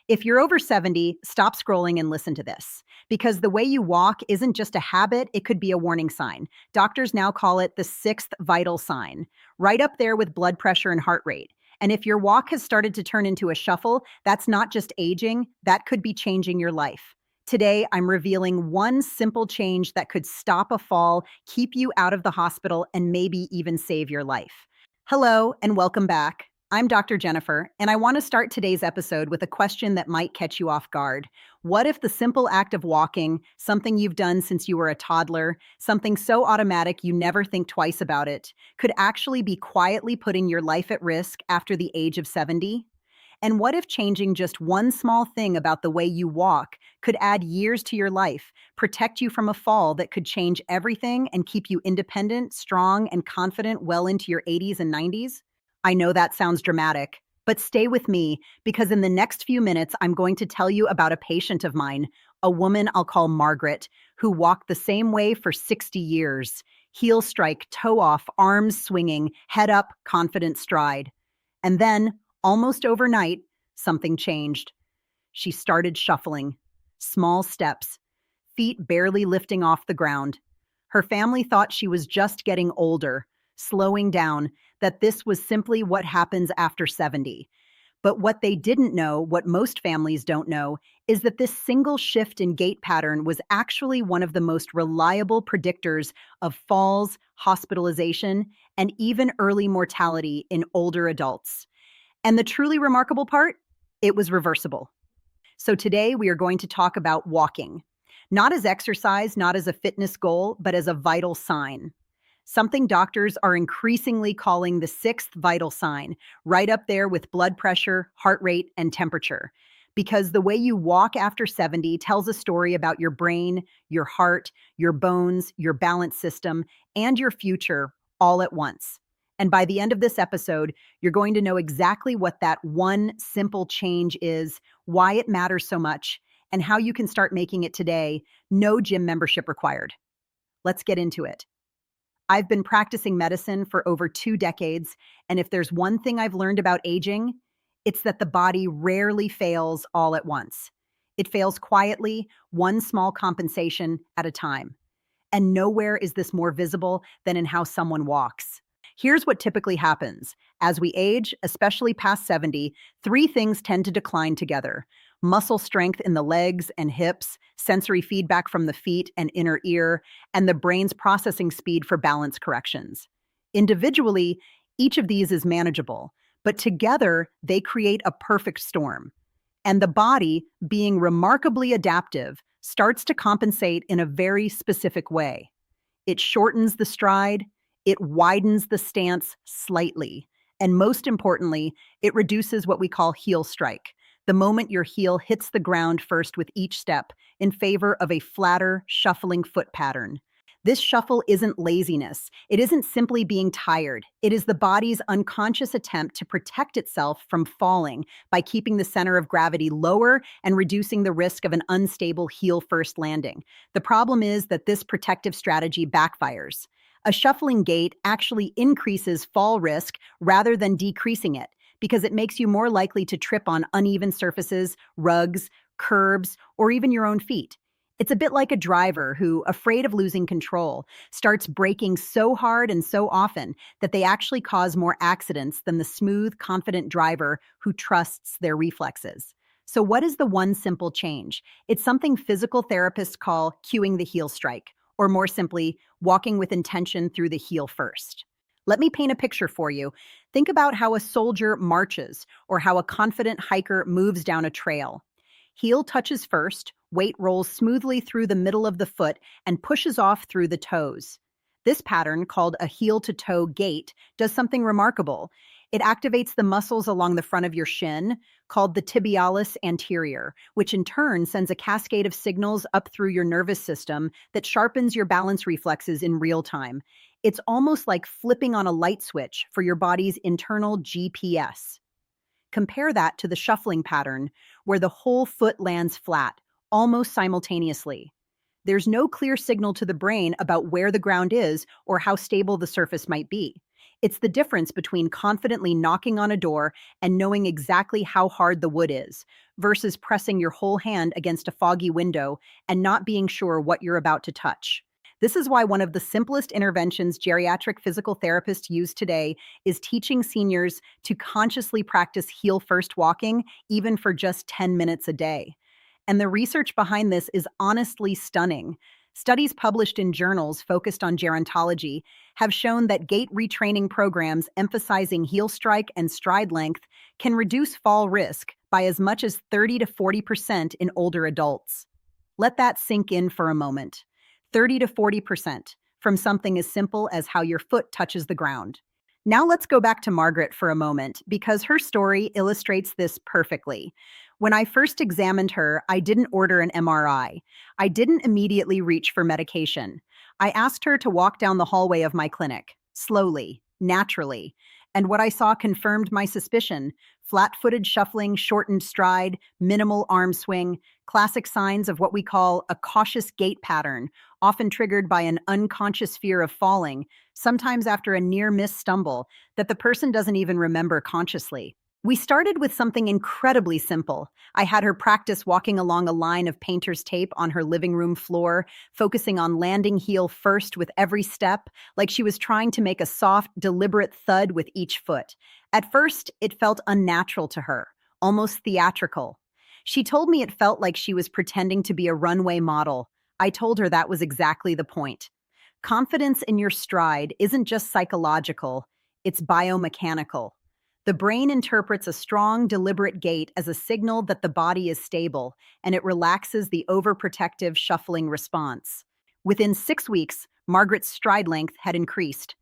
If you're over 70, stop scrolling and listen to this. Because the way you walk isn't just a habit, it could be a warning sign. Doctors now call it the sixth vital sign, right up there with blood pressure and heart rate. And if your walk has started to turn into a shuffle, that's not just aging, that could be changing your life. Today, I'm revealing one simple change that could stop a fall, keep you out of the hospital, and maybe even save your life. Hello, and welcome back. I'm Dr. Jennifer, and I want to start today's episode with a question that might catch you off guard. What if the simple act of walking, something you've done since you were a toddler, something so automatic you never think twice about it, could actually be quietly putting your life at risk after the age of 70? And what if changing just one small thing about the way you walk could add years to your life, protect you from a fall that could change everything and keep you independent, strong, and confident well into your 80s and 90s? I know that sounds dramatic, but stay with me because in the next few minutes, I'm going to tell you about a patient of mine, a woman I'll call Margaret, who walked the same way for 60 years. Heel strike, toe off, arms swinging, head up, confident stride. And then, almost overnight, something changed. She started shuffling, small steps, feet barely lifting off the ground. Her family thought she was just getting older, slowing down, that this was simply what happens after 70. But what they didn't know, what most families don't know, is that this single shift in gait pattern was actually one of the most reliable predictors of falls, hospitalization, and even early mortality in older adults. And the truly remarkable part? It was reversible. So today we are going to talk about walking, not as exercise, not as a fitness goal, but as a vital sign. Something doctors are increasingly calling the sixth vital sign, right up there with blood pressure, heart rate, and temperature. Because the way you walk after 70 tells a story about your brain, your heart, your bones, your balance system, and your future all at once. And by the end of this episode, you're going to know exactly what that one simple change is, why it matters so much, and how you can start making it today. No gym membership required. Let's get into it. I've been practicing medicine for over 2 decades, and if there's one thing I've learned about aging, it's that the body rarely fails all at once. It fails quietly, one small compensation at a time. And nowhere is this more visible than in how someone walks. Here's what typically happens. As we age, especially past 70, 3 things tend to decline together: muscle strength in the legs and hips, sensory feedback from the feet and inner ear, and the brain's processing speed for balance corrections. Individually, each of these is manageable, but together they create a perfect storm. And the body, being remarkably adaptive, starts to compensate in a very specific way. It shortens the stride, it widens the stance slightly, and most importantly, it reduces what we call heel strike, the moment your heel hits the ground first with each step, in favor of a flatter, shuffling foot pattern. This shuffle isn't laziness. It isn't simply being tired. It is the body's unconscious attempt to protect itself from falling by keeping the center of gravity lower and reducing the risk of an unstable heel-first landing. The problem is that this protective strategy backfires. A shuffling gait actually increases fall risk rather than decreasing it, because it makes you more likely to trip on uneven surfaces, rugs, curbs, or even your own feet. It's a bit like a driver who, afraid of losing control, starts braking so hard and so often that they actually cause more accidents than the smooth, confident driver who trusts their reflexes. So what is the one simple change? It's something physical therapists call cueing the heel strike, or more simply, walking with intention through the heel first. Let me paint a picture for you. Think about how a soldier marches or how a confident hiker moves down a trail. Heel touches first, weight rolls smoothly through the middle of the foot and pushes off through the toes. This pattern, called a heel-to-toe gait, does something remarkable. It activates the muscles along the front of your shin, called the tibialis anterior, which in turn sends a cascade of signals up through your nervous system that sharpens your balance reflexes in real time. It's almost like flipping on a light switch for your body's internal GPS. Compare that to the shuffling pattern, where the whole foot lands flat, almost simultaneously. There's no clear signal to the brain about where the ground is or how stable the surface might be. It's the difference between confidently knocking on a door and knowing exactly how hard the wood is, versus pressing your whole hand against a foggy window and not being sure what you're about to touch. This is why one of the simplest interventions geriatric physical therapists use today is teaching seniors to consciously practice heel first walking, even for just 10 minutes a day. And the research behind this is honestly stunning. Studies published in journals focused on gerontology have shown that gait retraining programs emphasizing heel strike and stride length can reduce fall risk by as much as 30 to 40% in older adults. Let that sink in for a moment. 30 to 40% from something as simple as how your foot touches the ground. Now let's go back to Margaret for a moment because her story illustrates this perfectly. When I first examined her, I didn't order an MRI. I didn't immediately reach for medication. I asked her to walk down the hallway of my clinic, slowly, naturally. And what I saw confirmed my suspicion. Flat-footed shuffling, shortened stride, minimal arm swing, classic signs of what we call a cautious gait pattern, often triggered by an unconscious fear of falling, sometimes after a near-miss stumble that the person doesn't even remember consciously. We started with something incredibly simple. I had her practice walking along a line of painter's tape on her living room floor, focusing on landing heel first with every step, like she was trying to make a soft, deliberate thud with each foot. At first, it felt unnatural to her, almost theatrical. She told me it felt like she was pretending to be a runway model. I told her that was exactly the point. Confidence in your stride isn't just psychological, it's biomechanical. The brain interprets a strong, deliberate gait as a signal that the body is stable, and it relaxes the overprotective, shuffling response. Within 6 weeks, Margaret's stride length had increased.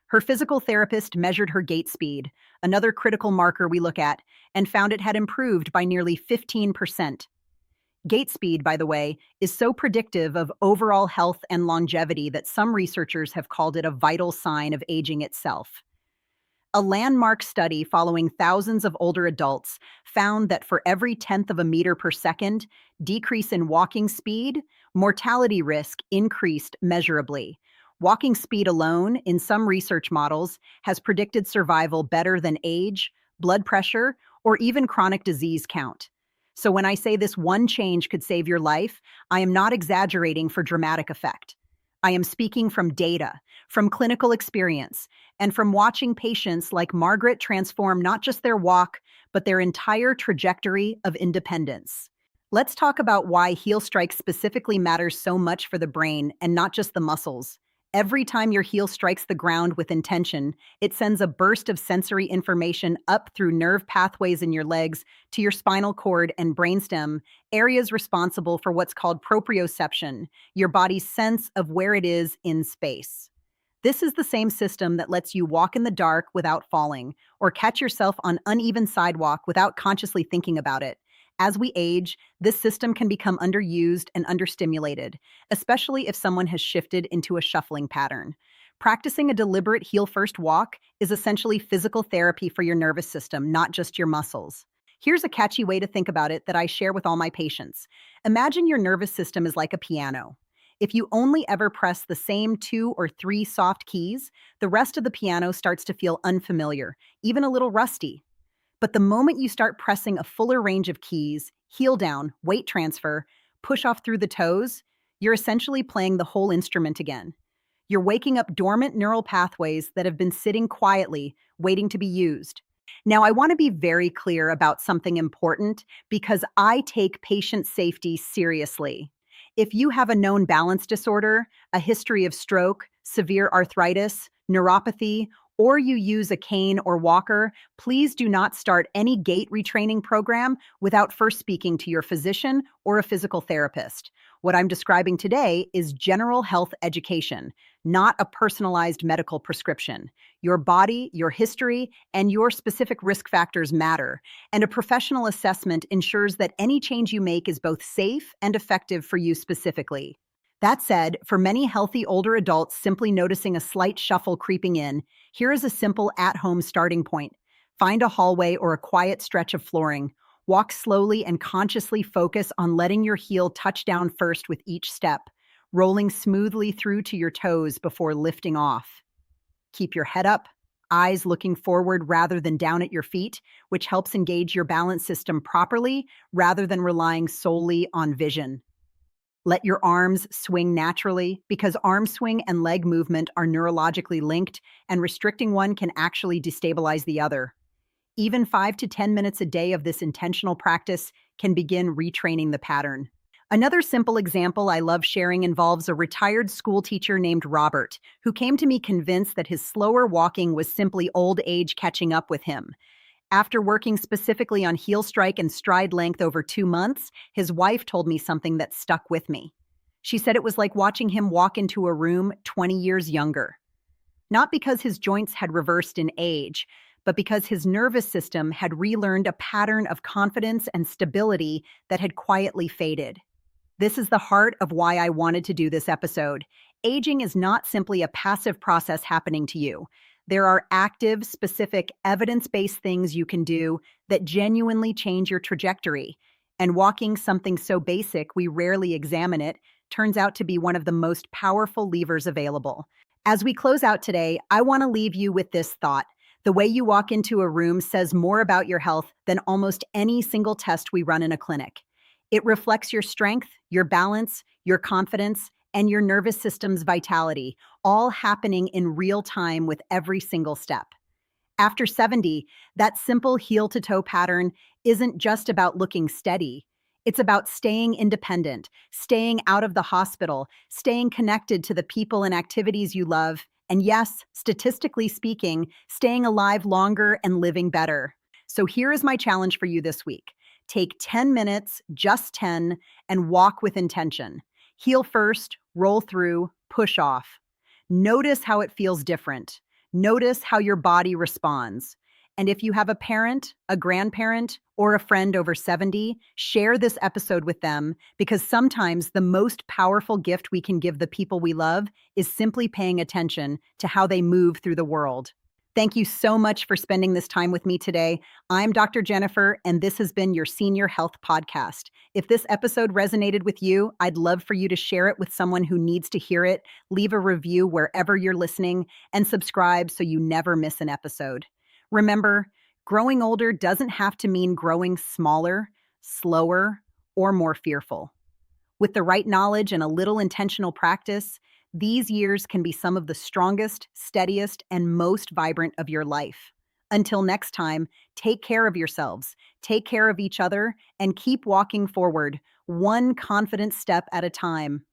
Her physical therapist measured her gait speed, another critical marker we look at, and found it had improved by nearly 15%. Gait speed, by the way, is so predictive of overall health and longevity that some researchers have called it a vital sign of aging itself. A landmark study following thousands of older adults found that for every tenth of a meter per second decrease in walking speed, mortality risk increased measurably. Walking speed alone, in some research models, has predicted survival better than age, blood pressure, or even chronic disease count. So when I say this one change could save your life, I am not exaggerating for dramatic effect. I am speaking from data, from clinical experience, and from watching patients like Margaret transform not just their walk, but their entire trajectory of independence. Let's talk about why heel strike specifically matters so much for the brain and not just the muscles. Every time your heel strikes the ground with intention, it sends a burst of sensory information up through nerve pathways in your legs to your spinal cord and brainstem, areas responsible for what's called proprioception, your body's sense of where it is in space. This is the same system that lets you walk in the dark without falling, or catch yourself on uneven sidewalk without consciously thinking about it. As we age, this system can become underused and understimulated, especially if someone has shifted into a shuffling pattern. Practicing a deliberate heel-first walk is essentially physical therapy for your nervous system, not just your muscles. Here's a catchy way to think about it that I share with all my patients. Imagine your nervous system is like a piano. If you only ever press the same 2 or 3 soft keys, the rest of the piano starts to feel unfamiliar, even a little rusty. But the moment you start pressing a fuller range of keys, heel down, weight transfer, push off through the toes, you're essentially playing the whole instrument again. You're waking up dormant neural pathways that have been sitting quietly, waiting to be used. Now, I want to be very clear about something important because I take patient safety seriously. If you have a known balance disorder, a history of stroke, severe arthritis, neuropathy, or you use a cane or walker, please do not start any gait retraining program without first speaking to your physician or a physical therapist. What I'm describing today is general health education, not a personalized medical prescription. Your body, your history, and your specific risk factors matter, and a professional assessment ensures that any change you make is both safe and effective for you specifically. That said, for many healthy older adults simply noticing a slight shuffle creeping in, here is a simple at-home starting point. Find a hallway or a quiet stretch of flooring. Walk slowly and consciously focus on letting your heel touch down first with each step, rolling smoothly through to your toes before lifting off. Keep your head up, eyes looking forward rather than down at your feet, which helps engage your balance system properly rather than relying solely on vision. Let your arms swing naturally because arm swing and leg movement are neurologically linked, and restricting one can actually destabilize the other. Even 5 to 10 minutes a day of this intentional practice can begin retraining the pattern. Another simple example I love sharing involves a retired school teacher named Robert, who came to me convinced that his slower walking was simply old age catching up with him. After working specifically on heel strike and stride length over 2 months, his wife told me something that stuck with me. She said it was like watching him walk into a room 20 years younger. Not because his joints had reversed in age, but because his nervous system had relearned a pattern of confidence and stability that had quietly faded. This is the heart of why I wanted to do this episode. Aging is not simply a passive process happening to you. There are active, specific, evidence-based things you can do that genuinely change your trajectory. And walking, something so basic we rarely examine it, turns out to be one of the most powerful levers available. As we close out today, I want to leave you with this thought. The way you walk into a room says more about your health than almost any single test we run in a clinic. It reflects your strength, your balance, your confidence, and your nervous system's vitality, all happening in real time with every single step. After 70, that simple heel to toe pattern isn't just about looking steady. It's about staying independent, staying out of the hospital, staying connected to the people and activities you love, and yes, statistically speaking, staying alive longer and living better. So here is my challenge for you this week. Take 10 minutes, just 10, and walk with intention. Heel first, roll through, push off. Notice how it feels different. Notice how your body responds. And if you have a parent, a grandparent, or a friend over 70, share this episode with them because sometimes the most powerful gift we can give the people we love is simply paying attention to how they move through the world. Thank you so much for spending this time with me today. I'm Dr. Jennifer, and this has been your Senior Health Podcast. If this episode resonated with you, I'd love for you to share it with someone who needs to hear it, leave a review wherever you're listening, and subscribe so you never miss an episode. Remember, growing older doesn't have to mean growing smaller, slower, or more fearful. With the right knowledge and a little intentional practice, these years can be some of the strongest, steadiest, and most vibrant of your life. Until next time, take care of yourselves, take care of each other, and keep walking forward, one confident step at a time.